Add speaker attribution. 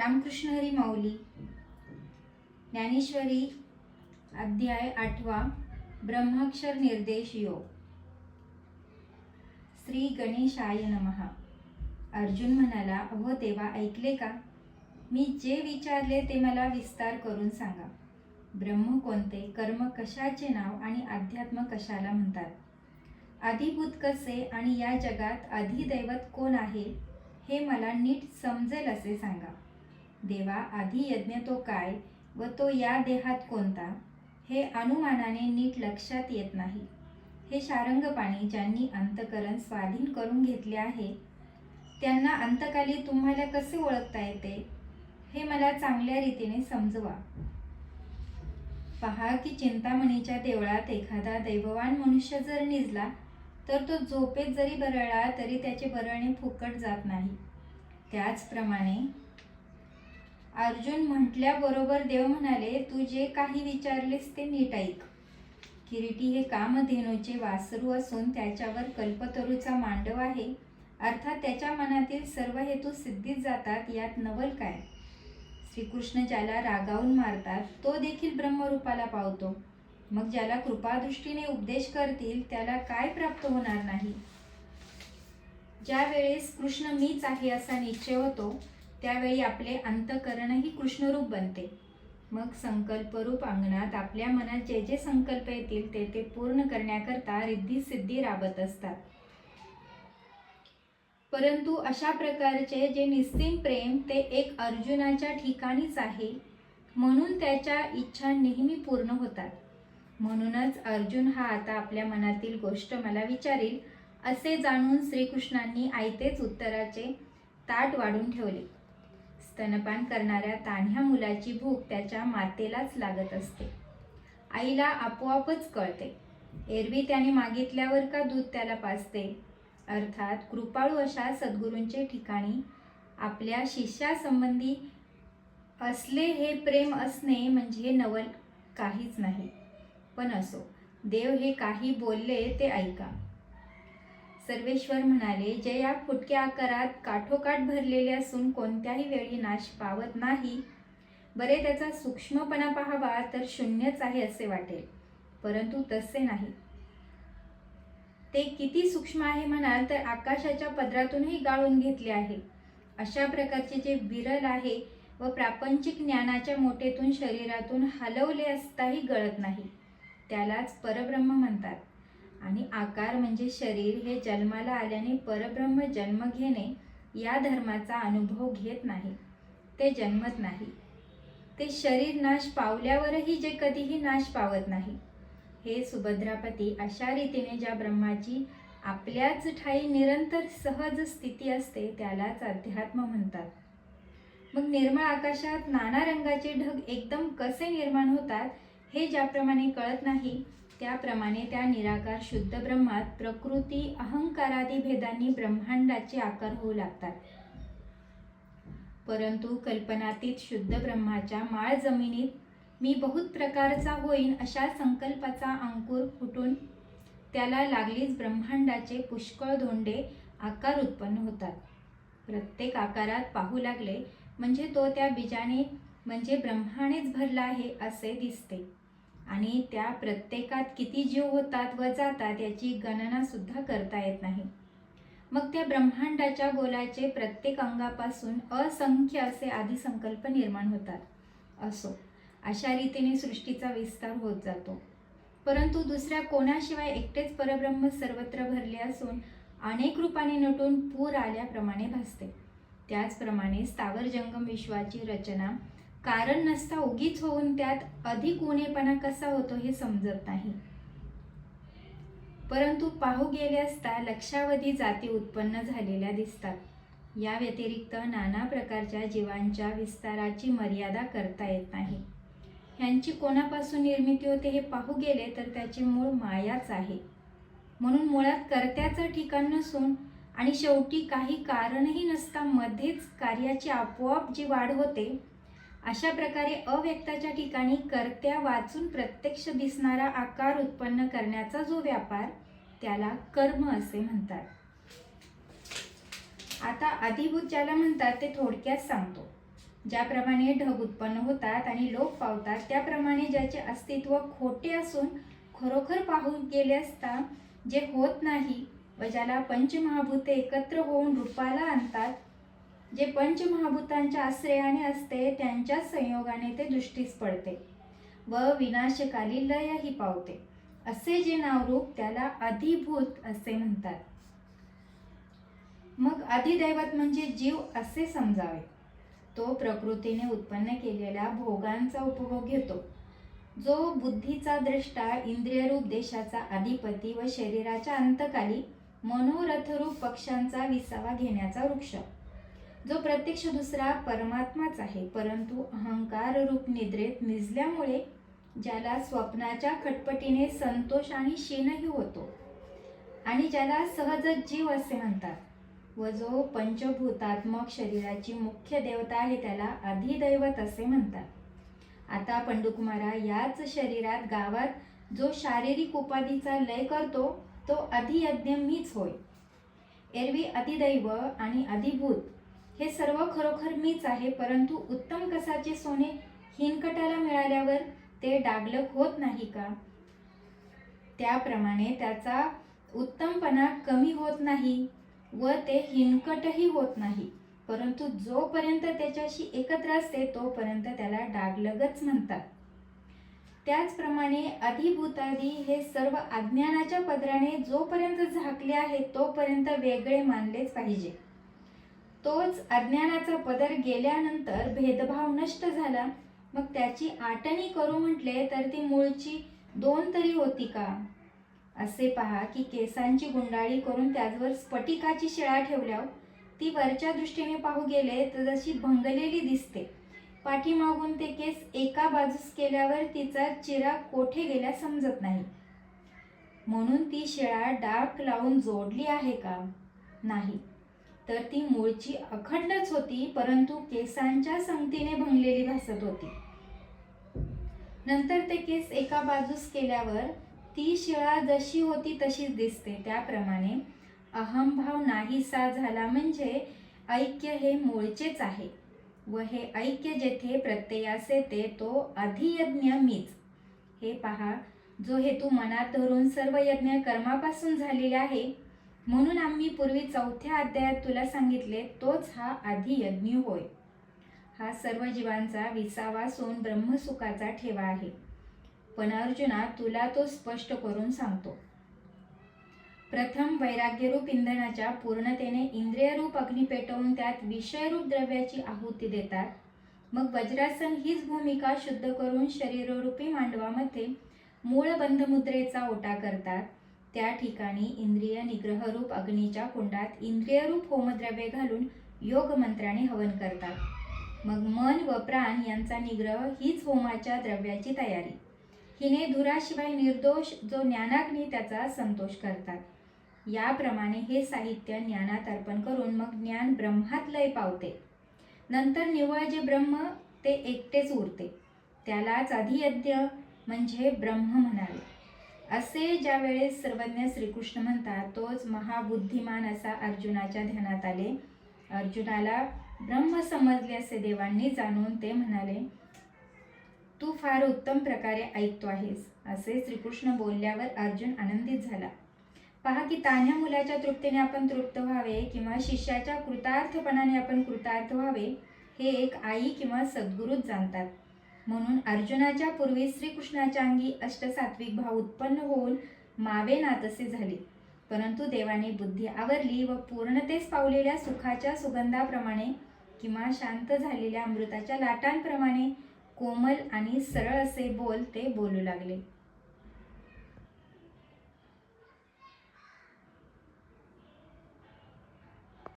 Speaker 1: रामकृष्ण हरी माऊली. ज्ञानेश्वरी अध्याय 8 ब्रह्माक्षर निर्देश योग. श्री गणेशाय नमः. अर्जुन म्हणाला, अहो देवा, ऐकले का? मी जे विचारले ते मला विस्तार करून सांगा. ब्रह्म कोणते, कर्म कशाचे नाव आणि अध्यात्म कशाला म्हणतात? आदिभूत कसे आणि या जगात अधिदैवत कोण आहे हे मला नीट समजेल असे सांगा. देवा, आधी यज्ञ तो काय व तो या देहात कोणता हे अनुमानाने नीट लक्षात येत नाही. हे शारंगपाणी ज्यांनी अंतकरण स्वाधीन करून घेतले आहे त्यांना अंतकाली तुम्हाला कसे ओळखता येते हे मला चांगल्या रीतीने समजवा. पहा की चिंतामणीच्या देवळात एखादा दैववान मनुष्य जर निजला तर तो झोपेत जरी बरळला तरी त्याचे बरळणे फुकट जात नाही. त्याचप्रमाणे अर्जुन म्हटल्याबरोबर देव म्हणाले, तू जे काही विचारलेस ते नीट ऐक. किरीटी हे कामधेनूचे वासरू असून त्याच्यावर कल्पतरूचा मांडव आहे, अर्थात त्याच्या मनातील सर्व हेतू सिद्धीत जातात. यात नवल काय? श्रीकृष्ण ज्याला रागावून मारतात तो देखील ब्रह्मरूपाला पावतो. मग ज्याला कृपादृष्टीने उपदेश करतील त्याला काय प्राप्त होणार नाही? ज्या वेळेस कृष्ण मीच आहे असा निश्चय होतो त्यावेळी आपले अंतकरणही कृष्णरूप बनते. मग संकल्परूप अंगणात आपल्या मनात जे जे संकल्प येतील ते पूर्ण करण्याकरता रिद्धी सिद्धी राबत असतात. परंतु अशा प्रकारचे जे निस्सीम प्रेम ते एक अर्जुनाच्या ठिकाणीच आहे, म्हणून त्याच्या इच्छा नेहमी पूर्ण होतात. म्हणूनच अर्जुन हा आता आपल्या मनातील गोष्ट मला विचारील असे जाणून श्रीकृष्णांनी आयतेच उत्तराचे ताट वाढून ठेवले. स्तनपान करणाऱ्या तान्ह्या मुलाची भूक त्याच्या मातेलाच लागत असते. आईला आपोआपच कळते. एरवी त्याने मागितल्यावर का दूध त्याला पाजते? अर्थात कृपाळू अशा सद्गुरूंचे ठिकाणी आपल्या शिष्यासंबंधी असले हे प्रेम असणे म्हणजे नवल काहीच नाही. पण असो, देव हे काही बोलले ते ऐका. सर्वेश्वर म्हणाले, जे या फुटक्या आकारात काठोकाठ भरलेले असून कोणत्याही वेळी नाश पावत नाही. बरे, त्याचा सूक्ष्मपणा पाहावा तर शून्यच आहे असे वाटेल, परंतु तसे नाही. ते किती सूक्ष्म आहे म्हणाल तर आकाशाच्या पदरातूनही गाळून घेतले आहे. अशा प्रकारचे जे विरल आहे व प्रापंचिक ज्ञानाच्या मोठेतून शरीरातून हलवले असताही गळत नाही, त्यालाच परब्रह्म म्हणतात. आणि आकार म्हणजे शरीर हे जन्माला आल्याने परब्रह्म जन्म घेणे या धर्माचा अनुभव घेत नाही, ते जन्मत नाही. ते शरीर नाश पावल्यावरही जे कधीही नाश पावत नाही. हे सुभद्रापती, अशा रीतीने ज्या ब्रह्माची आपल्याच ठाई निरंतर सहज स्थिती असते त्यालाच अध्यात्म म्हणतात. मग निर्मळ आकाशात नाना रंगाचे ढग एकदम कसे निर्माण होतात हे ज्याप्रमाणे कळत नाही, त्याप्रमाणे त्या निराकार शुद्ध ब्रह्मात प्रकृती अहंकारादी भेदांनी ब्रह्मांडाचे आकार होऊ लागतात. परंतु कल्पनातीत शुद्ध ब्रह्माच्या माळ जमिनीत मी बहुत प्रकारचा होईन अशा संकल्पाचा अंकुर फुटून त्याला लागलीच ब्रह्मांडाचे पुष्कळ धोंडे आकार उत्पन्न होतात. प्रत्येक आकारात पाहू लागले म्हणजे तो त्या बीजाने म्हणजे ब्रह्मानेच भरला आहे असे दिसते. आणि त्या प्रत्येकात किती जीव होतात व जातात याची गणना सुद्धा करता येत नाही. मग त्या ब्रह्मांडाच्या गोलाचे प्रत्येक अंगापासून असंख्य असे आदिसंकल्प निर्माण होतात. असो, अशा रीतीने सृष्टीचा विस्तार होत जातो. परंतु दुसऱ्या कोणाशिवाय एकटेच परब्रह्म सर्वत्र भरले असून अनेक रूपाने नटून पूर आल्याप्रमाणे भासते. त्याचप्रमाणे स्थावर जंगम विश्वाची रचना कारण नसता उगीच होऊन त्यात अधिक उणेपणा कसा होतो हे समजत नाही. परंतु पाहू गेले असता लक्षावधी जाती उत्पन्न झालेल्या दिसतात. या व्यतिरिक्त नाना प्रकारच्या जीवांच्या विस्ताराची मर्यादा करता येत नाही. ह्यांची कोणापासून निर्मिती होते हे पाहू गेले तर त्याचे मूळ मायाच आहे. म्हणून मुळात कर्त्याचं ठिकाण नसून आणि शेवटी काही कारणही नसता मध्येच कार्याची आपोआप जी वाढ होते, अशा प्रकारे अव्यक्ताच्या ठिकाणी कर्त्या वाचून प्रत्यक्ष दिसणारा आकार उत्पन्न करण्याचा जो व्यापार त्याला कर्म असे म्हणतात. आता अधिभूत ज्याला म्हणतात ते थोडक्यात सांगतो. ज्याप्रमाणे ढग उत्पन्न होतात आणि लोप पावतात, त्याप्रमाणे ज्याचे अस्तित्व खोटे असून खरोखर पाहून गेले असता जे होत नाही व ज्याला पंचमहाभूते एकत्र होऊन रूपाला आणतात, जे पंचमहाभूतांच्या आश्रयाने असते, त्यांच्या संयोगाने ते दृष्टीस पडते व विनाशकाली लयही पावते, असे जे नावरूप त्याला अधिभूत असे म्हणतात. मग अधिदैवत म्हणजे जीव असे समजावे. तो प्रकृतीने उत्पन्न केलेल्या भोगांचा उपभोग घेतो, जो बुद्धीचा द्रष्टा, इंद्रियरूप देशाचा अधिपती व शरीराच्या अंतकाली मनोरथरूप पक्षांचा विसावा घेण्याचा वृक्ष, जो प्रत्यक्ष दुसरा परमात्माच आहे, परंतु अहंकार रूप निद्रेत निजल्यामुळे ज्याला स्वप्नाच्या खटपटीने संतोष आणि क्षीणही होतो आणि ज्याला सहजच जीव असे म्हणतात, व जो पंचभूतात्मक शरीराची मुख्य देवता आहे त्याला अधिदैवत असे म्हणतात. आता पंडुकुमारा, याच शरीरात गावात जो शारीरिक उपाधीचा लय करतो तो अधियज्ञ मीच होय. एरवी अधिदैव आणि अधिभूत हे सर्व खरोखर मीच आहे, परंतु उत्तम कसाचे सोने हिनकटाला मिळाल्यावर ते डागलक होत नाही का, त्याप्रमाणे त्याचा उत्तमपणा कमी होत नाही व ते हिनकटही होत नाही, परंतु जोपर्यंत त्याच्याशी एकत्र असते तोपर्यंत त्याला डागलगच म्हणतात. त्याचप्रमाणे अधिभूतादी हे सर्व अज्ञानाच्या पदराने जोपर्यंत झाकले आहे तोपर्यंत वेगळे मानलेच पाहिजे. तोच अज्ञानाचा पदर गेल्यानंतर भेदभाव नष्ट झाला, मग त्याची आटणी करू म्हटले तर ती मूळची दोन तरी होती का. असे पहा की केसांची गुंडाळी करून त्याचवर स्फटिकाची शिळा ठेवल्यावर ती वरच्या दृष्टीने पाहू गेले तर जशी भंगलेली दिसते, पाठीमागून ते केस एका बाजूस केल्यावर तिचा चिरा कोठे गेला समजत नाही. म्हणून ती शिळा डाग लावून जोडली आहे का, नाही, तर ती मूळची अखंडच होती, परंतु केसांच्या संगतीने भंगलेली भासत होती. नंतर ते केस एका बाजूस केल्यावर ती शिळा जशी होती तशीच दिसते. त्याप्रमाणे अहंभाव नाहीसा झाला म्हणजे ऐक्य हे मूळचेच आहे व हे ऐक्य जेथे प्रत्ययास येते तो अधियज्ञ मीच. हे पहा, जो हेतू मनात धरून सर्व यज्ञ कर्मापासून झालेले आहे, म्हणून आम्ही पूर्वी 4थ्या अध्यायात तुला सांगितले तोच हा अधियज्ञ होय. हा सर्व जीवांचा विसावासून ब्रह्मसुखाचा ठेवा आहे. पण अर्जुना, तुला तो स्पष्ट करून सांगतो. प्रथम वैराग्यरूप इंधनाच्या पूर्णतेने इंद्रियरूप अग्नी पेटवून त्यात विषयरूप द्रव्याची आहुती देतात. मग वज्रासन हीच भूमिका शुद्ध करून शरीररूपी मांडवामध्ये मूळ बंधमुद्रेचा ओटा करतात. त्या ठिकाणी इंद्रिय निग्रहरूप अग्नीच्या कुंडात इंद्रियरूप होमद्रव्ये घालून योग मंत्राने हवन करतात. मग मन व प्राण यांचा निग्रह हीच होमाच्या द्रव्याची तयारी. हिने धुराशिवाय निर्दोष जो ज्ञानाग्नी त्याचा संतोष करतात. याप्रमाणे हे साहित्य ज्ञानात अर्पण करून मग ज्ञान ब्रह्मात लय पावते. नंतर निव्वळ जे ब्रह्म ते एकटेच उरते, त्यालाच अधियज्ञ म्हणजे ब्रह्म म्हणावे. असे ज्या वेळेस सर्वज्ञ श्रीकृष्ण म्हणतात तोच महाबुद्धिमान असा अर्जुनाच्या ध्यानात आले. अर्जुनाला ब्रह्म समजले असे देवांनी जाणून ते म्हणाले, तू फार उत्तम प्रकारे ऐकतो आहेस. असे श्रीकृष्ण बोलल्यावर अर्जुन आनंदित झाला. पहा की तान्ह्या मुलाच्या तृप्तीने आपण तृप्त व्हावे किंवा शिष्याच्या कृतार्थपणाने आपण कृतार्थ व्हावे हे एक आई किंवा सद्गुरूच जाणतात. म्हणून अर्जुनाच्या पूर्वी श्रीकृष्णाच्या अंगी अष्टसात्विक भाव उत्पन्न होऊन मावेना तसे झाले. परंतु देवाने बुद्धी आवरली व पूर्णतेस पावलेल्या सुखाच्या सुगंधाप्रमाणे किंवा शांत झालेल्या अमृताच्या लाटांप्रमाणे कोमल आणि सरळ असे बोल ते बोलू लागले.